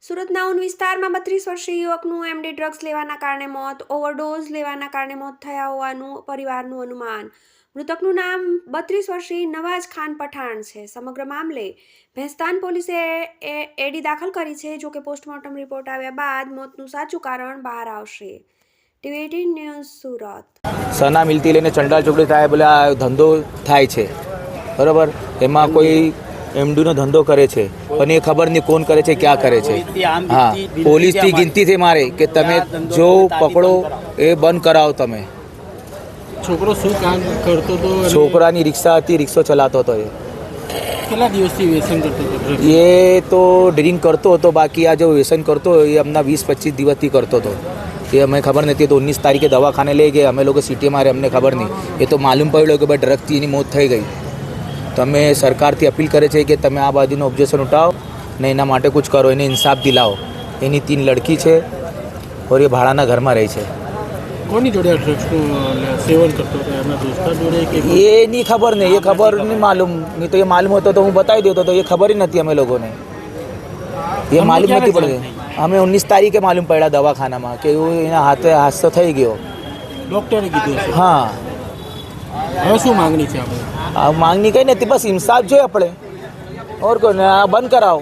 સુરતના ઉન વિસ્તારમાં 32 વર્ષીય યુવકનું એમડી ડ્રગ્સ લેવાના કારણે મોત, ઓવરડોઝ લેવાના કારણે મોત થયા હોવાનું પરિવારનું અનુમાન। મૃતકનું નામ 32 વર્ષીય નવાઝ ખાન પઠાણ છે। સમગ્ર મામલે ભેસ્તાન પોલીસે એડી દાખલ કરી છે। જો કે પોસ્ટમોર્ટમ રિપોર્ટ આવ્યા બાદ મોતનું સાચું કારણ બહાર આવશે। TV 18 news Surat. સના મિલતી લઈને ચંડાલ ચોકડી થાય બોલે આ ધંધો થાય છે બરાબર। એમાં કોઈ એમડીનો ધંધો કરે છે પણ એ ખબર નહીં કોણ કરે છે, ક્યાં કરે છે। હા, પોલીસથી ગિનતી છે મારે કે તમે જો પકડો એ બંધ કરાવો। તમે છોકરો શું કામ કરતો હતો? છોકરાની રિક્ષા હતી, રિક્ષો ચલાવતો હતો। એ કેટલા દિવસથી વ્યસન કરતો હતો? એ તો ડ્રિંક કરતો હતો, બાકી આ જો વ્યસન કરતો એ હમણાં 20-25 દિવસથી કરતો હતો। એ અમને ખબર નથી, તો 19 તારીખે દવાખાને લઈ ગયા અમે લોકો સિટી મારે, અમને ખબર નહીં। એ તો માલુમ પડ્યો કે ભાઈ ડ્રગથી એની મોત થઈ ગઈ। તો અમે સરકારથી અપીલ કરે છે કે તમે આ બાજુનું ઓબ્જેક્શન ઉઠાવો ને એના માટે કુછ કરો, એને ઇન્સાફ દિલાવો। એની 3 લડકી છે ઓર એ ભાડાના ઘરમાં રહે છે। કોની જોડે ડ્રગ્સનું સેવન કરતો હતો? એમના દોસ્ત જોડે કે એ નહીં ખબર નહીં, એ ખબર નહીં માલુમ, નહીં તો એ માલુમ હતો તો હું બતાવી દેતો, તો એ ખબર નથી અમે લોકોને, એ માલુમ નથી પડતી। અમે 19 તારીખે માલુમ પડ્યા દવાખાનામાં કે એવું એના હાદસો થઈ ગયો। ડૉક્ટરે કીધું છે? હા। હવે શું માંગણી છે આપણે? આ માંગણી કંઈ નથી, બસ ઇન્સાફ જોઈએ આપણે, ઓર કોઈ આ બંધ કરાવો।